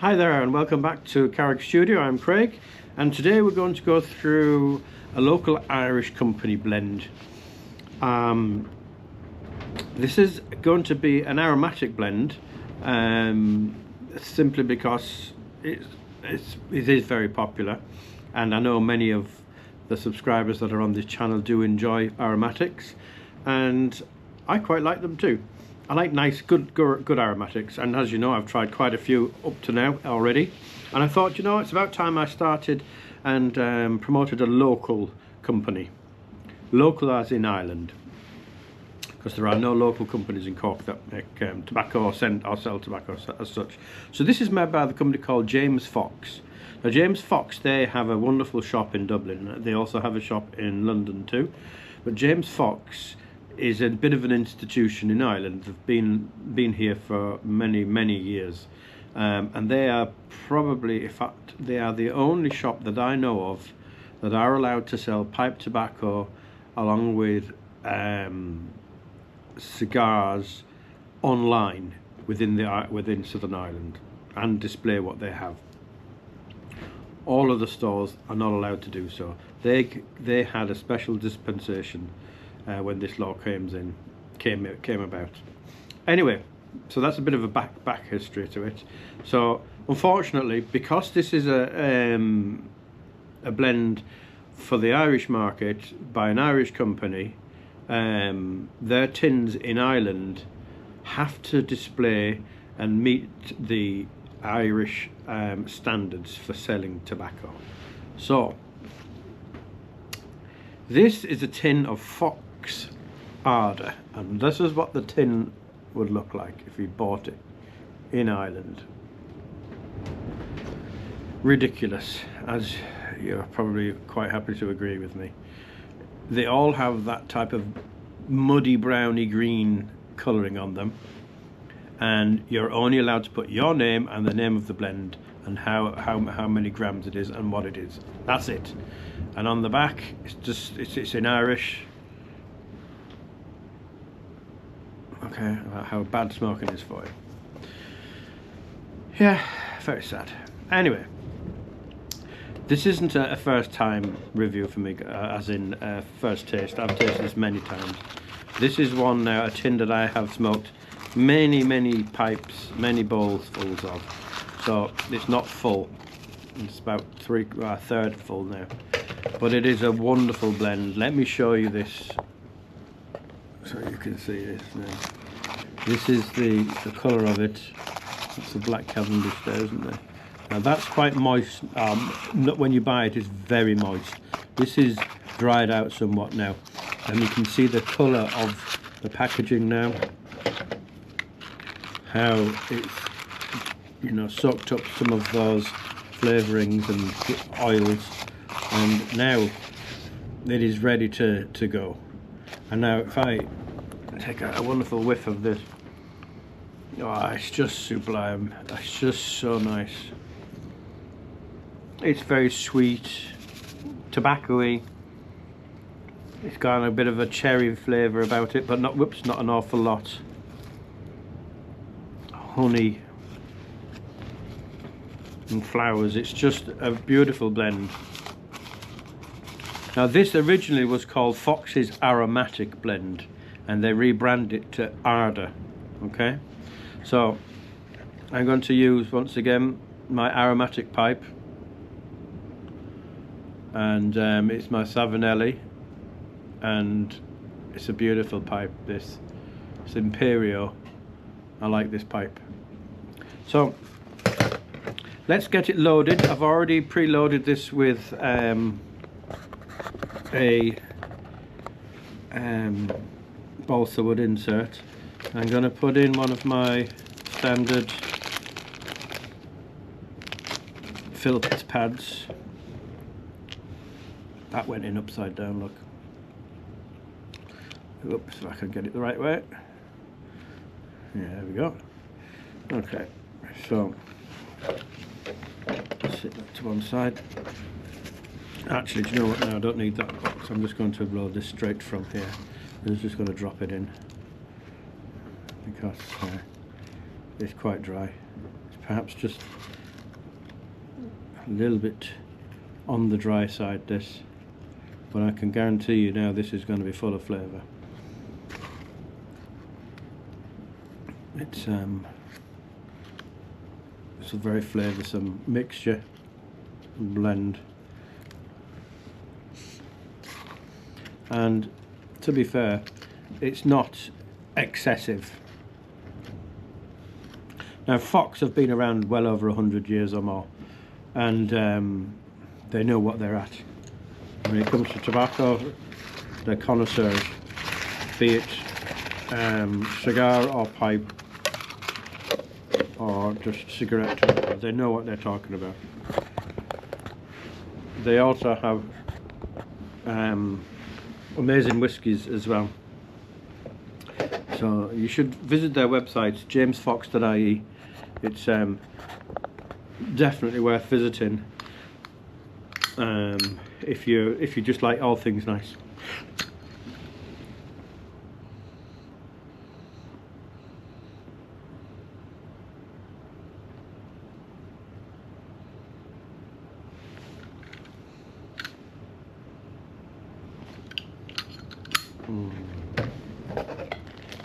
Hi there and welcome back to Perique Studio. I'm Craig and today we're going to go through a local Irish company blend. This is going to be an aromatic blend simply because it is very popular, and I know many of the subscribers that are on this channel do enjoy aromatics, and I quite like them too. I like nice, good aromatics, and as you know, I've tried quite a few up to now already. And I thought, you know, it's about time I started and promoted a local company. Local as in Ireland, because there are no local companies in Cork that make tobacco or sell tobacco as such. So this is made by the company called James Fox. Now James Fox, they have a wonderful shop in Dublin. They also have a shop in London too. But James Fox is a bit of an institution in Ireland. They've been here for many years, and they are probably, in fact, they are the only shop that I know of that are allowed to sell pipe tobacco along with cigars online within Southern Ireland and display what they have. All of the stores are not allowed to do so. They had a special dispensation when this law came about. Anyway, so that's a bit of a back history to it. So unfortunately, because this is a blend for the Irish market by an Irish company, their tins in Ireland have to display and meet the Irish standards for selling tobacco. So this is a tin of Fox Ardagh, and this is what the tin would look like if you bought it in Ireland. Ridiculous, as you're probably quite happy to agree with me. They all have that type of muddy browny green colouring on them, and you're only allowed to put your name and the name of the blend and how many grams it is and what it is. That's it. And on the back, it's in Irish. Okay, about how bad smoking is for you. Yeah, very sad. Anyway, this isn't a first time review for me, as in first taste. I've tasted this many times. This is one now, a tin that I have smoked many pipes, many bowls fulls of. So it's not full. It's about a third full now. But it is a wonderful blend. Let me show you this so you can see this now. This is the colour of it. It's the black Cavendish there, isn't there? Now that's quite moist. When you buy it, it's very moist. This is dried out somewhat now, and you can see the colour of the packaging now. How it's, you know, soaked up some of those flavourings and oils, and now it is ready to go. And now if I take a wonderful whiff of this, oh, it's just sublime. It's just so nice. It's very sweet, tobacco-y. It's got a bit of a cherry flavour about it, but not an awful lot. Honey and flowers. It's just a beautiful blend. Now this originally was called Fox's Aromatic blend, and they rebranded it to Ardagh. Okay, so I'm going to use once again my aromatic pipe, and it's my Savinelli, and it's a beautiful pipe. It's Imperio. I like this pipe. So let's get it loaded. I've already preloaded this with a balsa wood insert. I'm going to put in one of my standard filter pads. That went in upside down, look. Oops, if I can get it the right way. Yeah, there we go. Okay, so sit that to one side. Actually, do you know what? No, I don't need that box. I'm just going to load this straight from here. I'm just going to drop it in because it's quite dry. It's perhaps just a little bit on the dry side, this, but I can guarantee you now this is going to be full of flavour. It's a very flavoursome mixture and blend, and to be fair, it's not excessive. Now, Fox have been around well over 100 years or more, and they know what they're at. When it comes to tobacco, they're connoisseurs, be it cigar or pipe or just cigarette tobacco. They know what they're talking about. They also have amazing whiskies as well. So you should visit their website, jamesfox.ie. It's definitely worth visiting if you just like all things nice.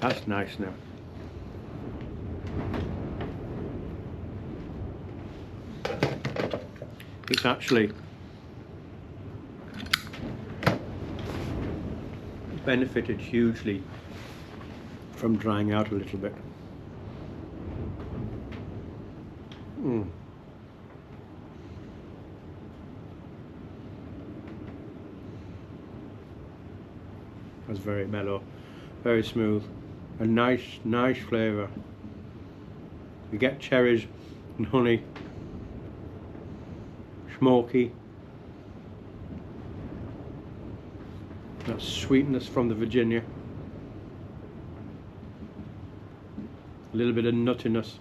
That's nice now. It's actually benefited hugely from drying out a little bit. That's very mellow, very smooth, a nice flavour. You get cherries and honey, smoky, that sweetness from the Virginia, a little bit of nuttiness.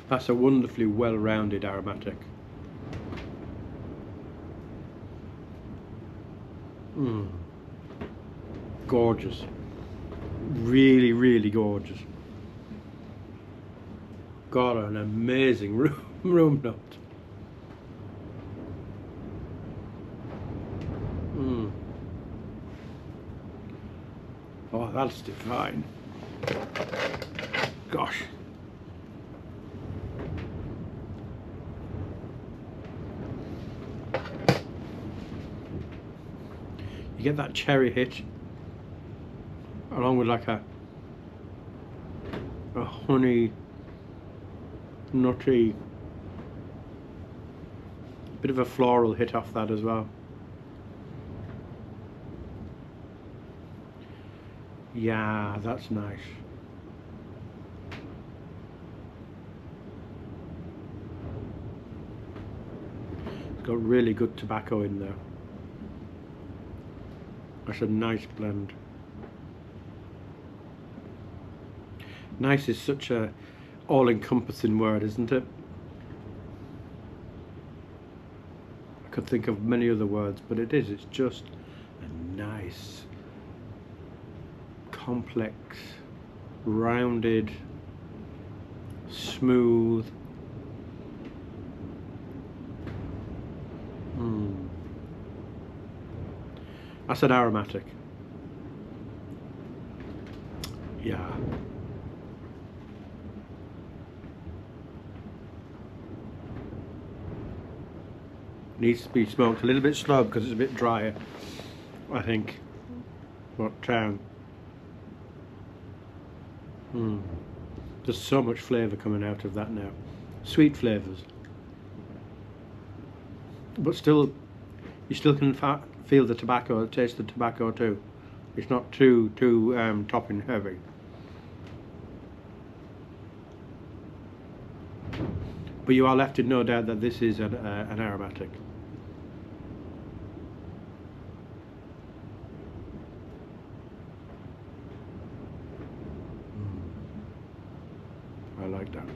That's a wonderfully well-rounded aromatic. Gorgeous, really gorgeous. Got an amazing room note. Oh, that's divine. Gosh. You get that cherry hit along with like a honey, nutty, bit of a floral hit off that as well. Yeah, that's nice. It's got really good tobacco in there. That's a nice blend. Nice is such a all-encompassing word, isn't it? I could think of many other words, but it is. It's just a nice, complex, rounded, smooth. That's an aromatic. Yeah. Needs to be smoked a little bit slow because it's a bit drier, I think. But there's so much flavour coming out of that now. Sweet flavours. But still, you still can feel the tobacco, taste the tobacco too. It's not too topping heavy. But you are left in no doubt that this is an aromatic. I like that.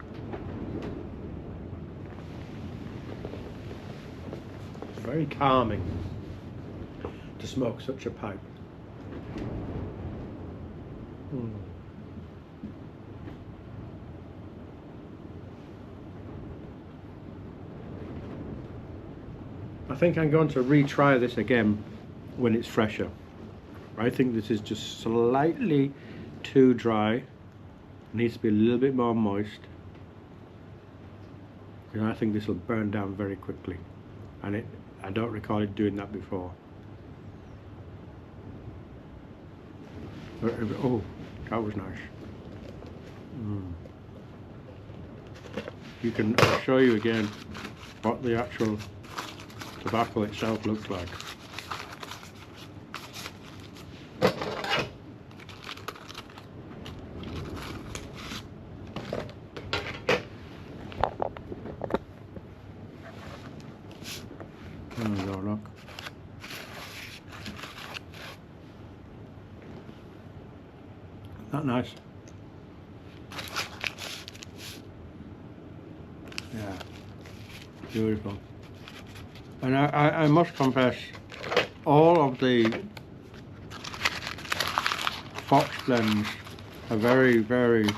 It's very calming to smoke such a pipe. think I'm going to retry this again when it's fresher. I think this is just slightly too dry. It needs to be a little bit more moist. And I think this will burn down very quickly. And I don't recall it doing that before. But, oh, that was nice. I'll show you again what the actual tobacco itself looks like. There we go, look. Isn't that nice? Yeah, beautiful. And I must confess, all of the Fox blends are very, very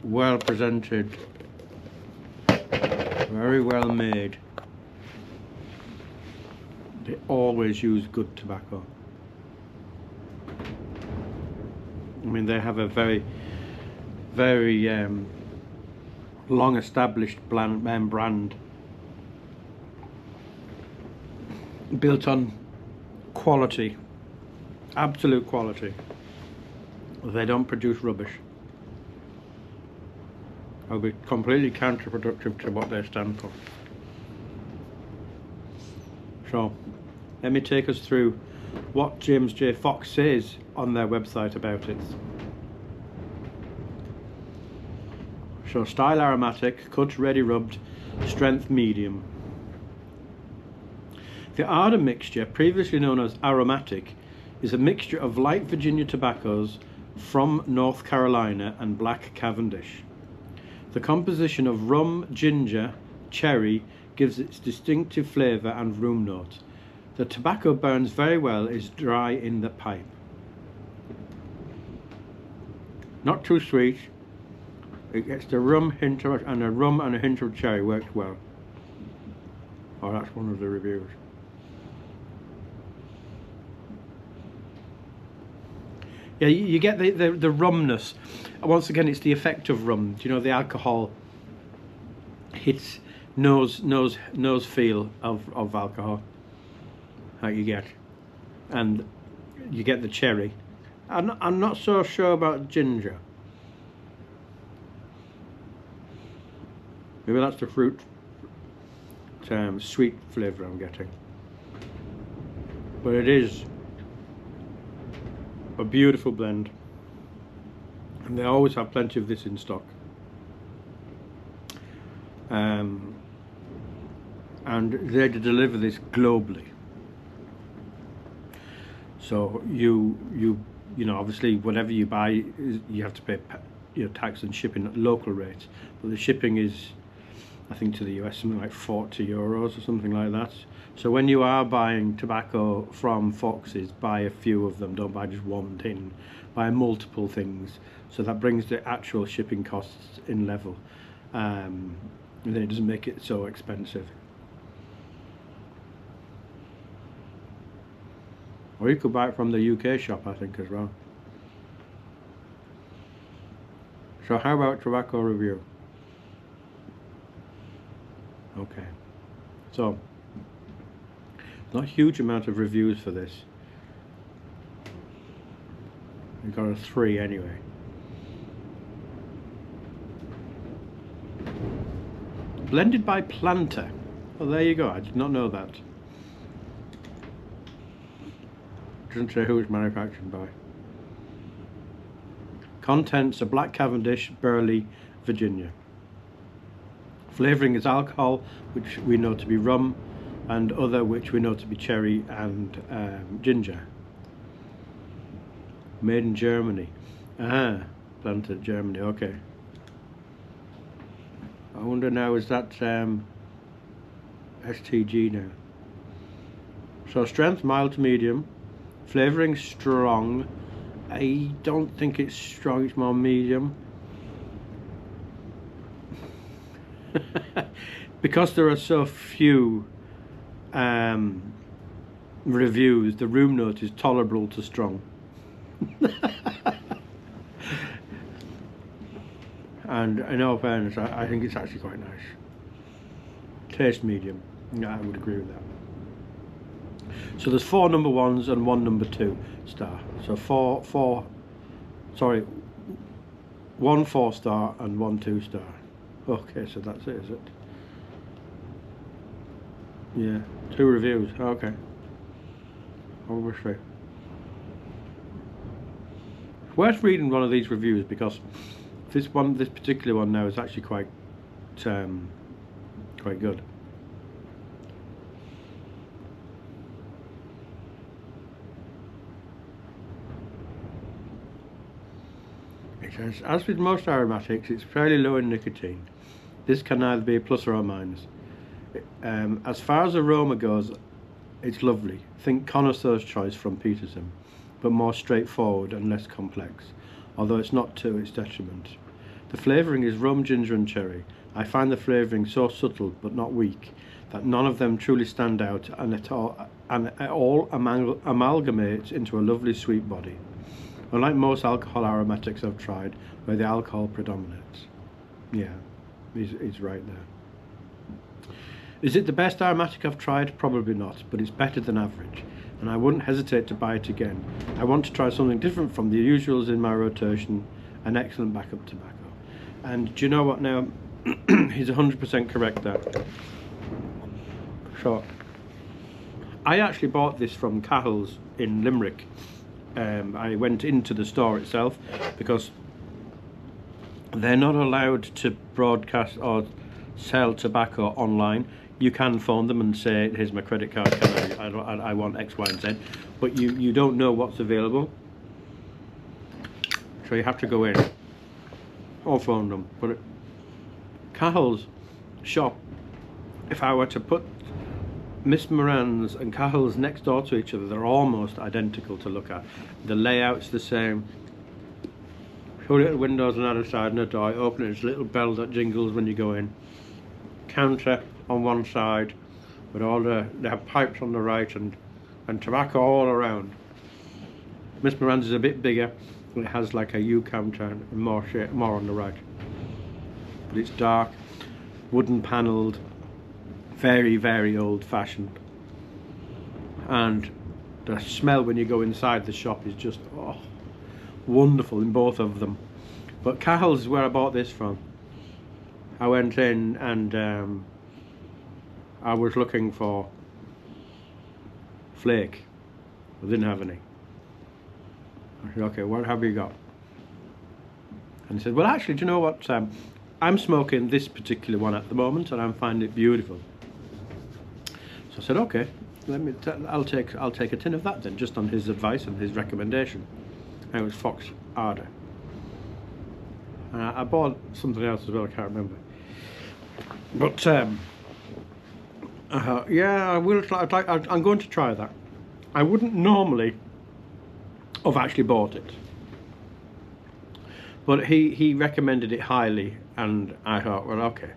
well presented, very well made. They always use good tobacco. I mean, they have a very, very long established brand built on quality, absolute quality. They don't produce rubbish. It will be completely counterproductive to what they stand for. So let me take us through what James J. Fox says on their website about it. So, style aromatic, cut, ready rubbed, strength medium. The Ardagh mixture, previously known as Aromatic, is a mixture of light Virginia tobaccos from North Carolina and black Cavendish. The composition of rum, ginger, cherry gives its distinctive flavour and room note. The tobacco burns very well, is dry in the pipe. Not too sweet. It gets the rum hint of it, and a rum and a hint of cherry works well. Oh, that's one of the reviews. Yeah, you get the rumness. Once again, it's the effect of rum. You know, the alcohol hits nose feel of alcohol that you get, and you get the cherry. I'm not so sure about ginger. Maybe that's the fruit sweet flavour I'm getting. But it is a beautiful blend, and they always have plenty of this in stock. And they deliver this globally. So you know, obviously whatever you buy, you have to pay tax and shipping at local rates, but the shipping is, I think, to the US something like €40 or something like that. So when you are buying tobacco from Fox's, buy a few of them, don't buy just one tin, buy multiple things, so that brings the actual shipping costs in level, and then it doesn't make it so expensive. Or you could buy it from the UK shop, I think, as well. So how about tobacco review? Okay, so not a huge amount of reviews for this. We got a 3 anyway. Blended by Planter. Well, there you go. I did not know that. Doesn't say who it's manufactured by. Contents are black Cavendish, Burley, Virginia. Flavouring is alcohol, which we know to be rum, and other which we know to be cherry and ginger. Made in Germany. Planted Germany, okay. I wonder now, is that STG now? So strength mild to medium, flavouring strong. I don't think it's strong, it's more medium. because there are so few reviews, the room note is tolerable to strong. And in all fairness, I think it's actually quite nice. Taste medium. Yeah, I would agree with that. So there's 4 number 1s and 1 number 2 star. So 1 4-star and 1 2-star. Okay, so that's it, is it? Yeah, 2 reviews. Okay. Obviously. It's worth reading one of these reviews, because this particular one now is actually quite good. It says, as with most aromatics, it's fairly low in nicotine. This can either be a plus or a minus. As far as aroma goes, it's lovely. Think connoisseur's choice from Peterson, but more straightforward and less complex, although it's not to its detriment. The flavouring is rum, ginger and cherry. I find the flavouring so subtle but not weak that none of them truly stand out, and it all amalgamates into a lovely sweet body. Unlike most alcohol aromatics I've tried, where the alcohol predominates. Yeah, he's right there. Is it the best aromatic I've tried? Probably not, but it's better than average, and I wouldn't hesitate to buy it again. I want to try something different from the usuals in my rotation, an excellent backup tobacco. And do you know what now? He's 100% correct there. So, I actually bought this from Cahill's in Limerick. I went into the store itself because they're not allowed to broadcast or sell tobacco online. You can phone them and say, here's my credit card, I want X, Y and Z, but you don't know what's available, so you have to go in or phone them. But Cahill's shop, if I were to put Miss Moran's and Cahill's next door to each other, they're almost identical to look at. The layout's the same. Two little windows on either side and a door. Open it, it's a little bell that jingles when you go in. Counter on one side with all they have pipes on the right and tobacco all around. Miss Moran's is a bit bigger. It has like a U counter and more on the right. But it's dark, wooden panelled, very, very old-fashioned, and the smell when you go inside the shop is just wonderful in both of them. But Cahill's is where I bought this from. I went in and I was looking for flake. I didn't have any. I said, okay, what have you got? And he said, well, actually, do you know what? I'm smoking this particular one at the moment, and I'm finding it beautiful. So I said, okay, I'll take a tin of that then, just on his advice and his recommendation. And it was Fox Ardagh. I bought something else as well, I can't remember. But yeah, I will try. I'm going to try that. I wouldn't normally have actually bought it, but he recommended it highly, and I thought, well, okay,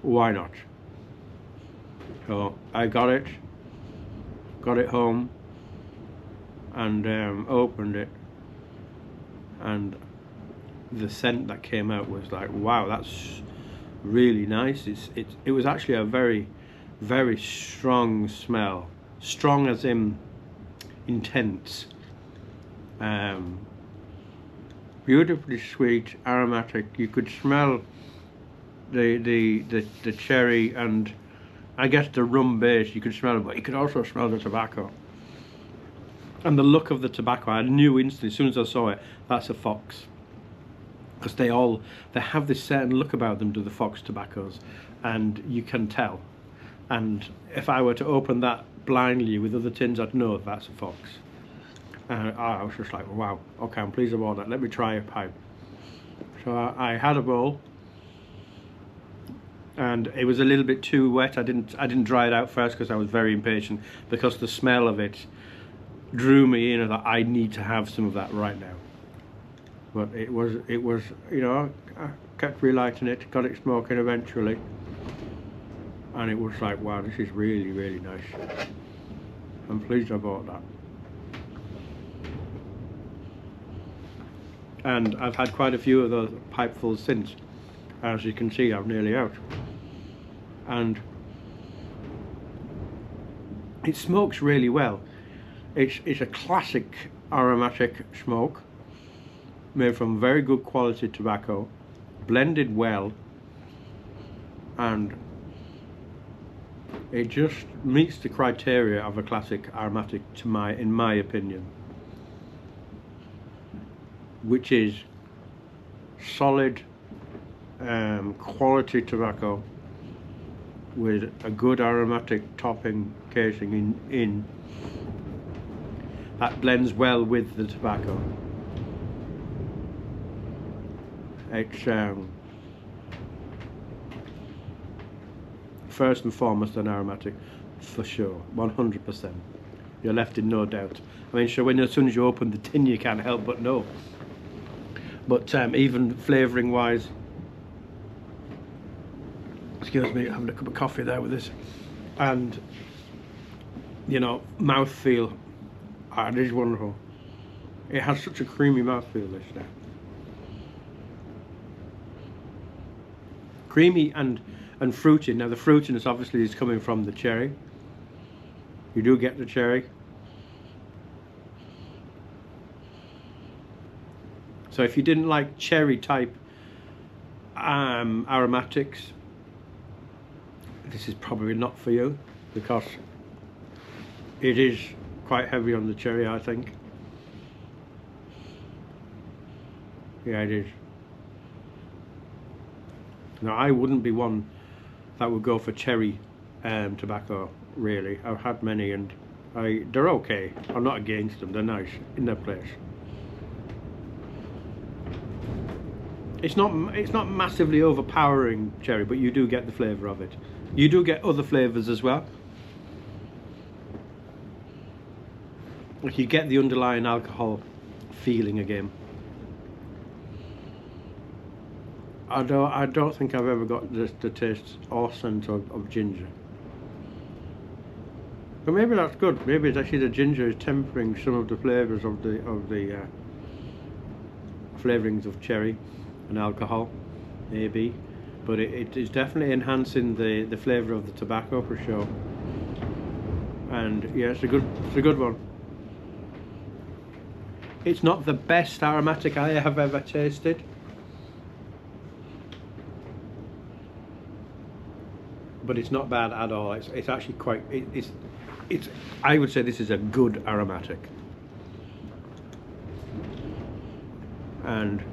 why not? So I got it home, and opened it, and the scent that came out was like, wow, that's really nice. It was actually a very, very strong smell. Strong as in intense. Beautifully sweet, aromatic. You could smell the cherry and I guess the rum base. You could smell it, but you could also smell the tobacco. And the look of the tobacco, I knew instantly, as soon as I saw it, that's a Fox. Because they have this certain look about them to the Fox tobaccos, and you can tell. And if I were to open that blindly with other tins, I'd know that's a Fox. I was just like, wow, okay, I'm pleased about that. Let me try a pipe. So I had a bowl, and it was a little bit too wet. I didn't dry it out first because I was very impatient, because the smell of it drew me in, and I need to have some of that right now. But it was, you know, I kept relighting it, got it smoking eventually, and it was like, wow, this is really, really nice. I'm pleased I bought that. And I've had quite a few of those pipefuls since. As you can see, I'm nearly out. And it smokes really well. It's a classic aromatic smoke, made from very good quality tobacco, blended well, and it just meets the criteria of a classic aromatic in my opinion, which is solid quality tobacco with a good aromatic topping casing in that blends well with the tobacco. It's first and foremost an aromatic, for sure, 100%. You're left in no doubt. I mean, sure, as soon as you open the tin, you can't help but know. But even flavouring wise, excuse me, having a cup of coffee there with this, and you know, mouthfeel, it is wonderful. It has such a creamy mouthfeel, this now. Creamy and fruity. Now the fruitiness obviously is coming from the cherry. You do get the cherry. So if you didn't like cherry type aromatics, this is probably not for you, because it is quite heavy on the cherry, I think. Yeah, it is. Now I wouldn't be one that would go for cherry tobacco, really. I've had many and they're okay. I'm not against them, they're nice in their place. It's not massively overpowering cherry, but you do get the flavour of it. You do get other flavours as well. Like you get the underlying alcohol feeling again. I don't think I've ever got the taste or scent of ginger. But maybe that's good. Maybe it's actually the ginger is tempering some of the flavours of the flavourings of cherry and alcohol, maybe. But it is definitely enhancing the flavour of the tobacco for sure. And yeah, it's a good one. It's not the best aromatic I have ever tasted, but it's not bad at all. It's actually quite, it's I would say this is a good aromatic. And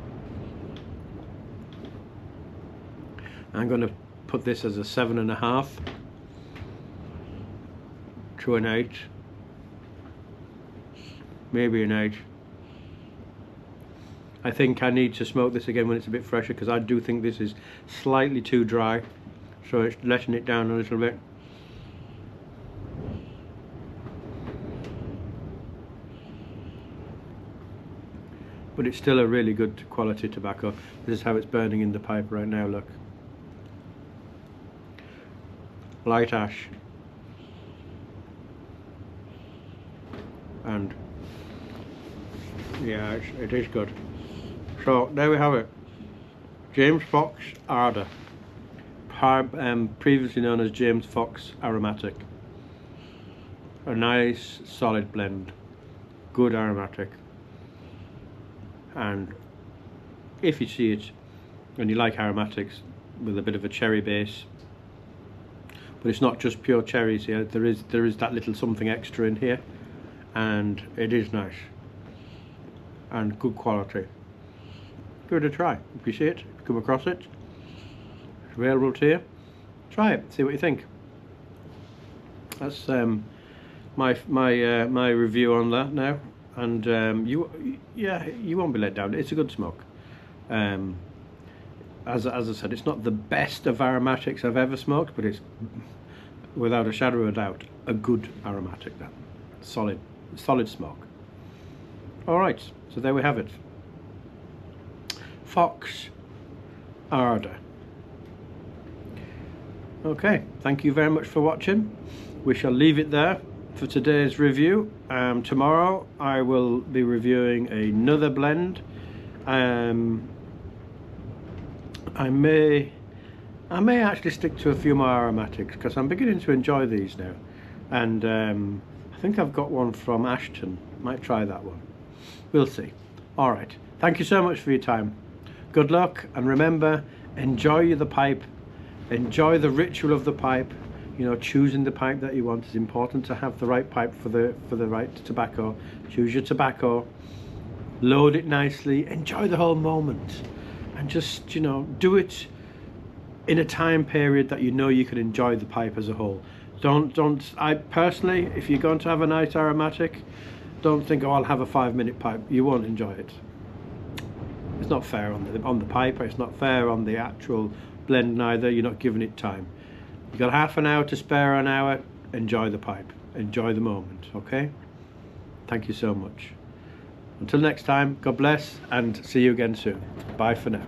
I'm going to put this as a 7.5 to an 8, maybe an 8. I think I need to smoke this again when it's a bit fresher, because I do think this is slightly too dry, so it's letting it down a little bit. But it's still a really good quality tobacco. This is how it's burning in the pipe right now, look. Light ash. And yeah, it is good. So there we have it. James Fox Ardagh, previously known as James Fox Aromatic. A nice solid blend, good aromatic. And if you see it and you like aromatics with a bit of a cherry base, but it's not just pure cherries here, there is that little something extra in here, and it is nice and good quality. Give it a try. If you see it, if you come across it, it's available to you. Try it, see what you think. That's my review on that now. And you won't be let down. It's a good smoke. As I said, it's not the best of aromatics I've ever smoked, but it's without a shadow of a doubt a good aromatic. That solid smoke. All right, so there we have it. Fox Ardagh. Okay, thank you very much for watching. We shall leave it there for today's review. Tomorrow I will be reviewing another blend. I may actually stick to a few more aromatics because I'm beginning to enjoy these now, and I think I've got one from Ashton. Might try that one. We'll see. All right, thank you so much for your time. Good luck, and remember, enjoy the pipe, enjoy the ritual of the pipe. You know, choosing the pipe that you want is important. To have the right pipe for the right tobacco. Choose your tobacco, load it nicely, enjoy the whole moment, and just, you know, do it in a time period that you know you can enjoy the pipe as a whole. I personally, if you're going to have a nice aromatic, don't think, oh, I'll have a 5-minute pipe. You won't enjoy it. It's not fair on the pipe, it's not fair on the actual blend neither. You're not giving it time. You've got half an hour to spare, an hour, enjoy the pipe, enjoy the moment, okay? Thank you so much. Until next time, God bless, and see you again soon. Bye for now.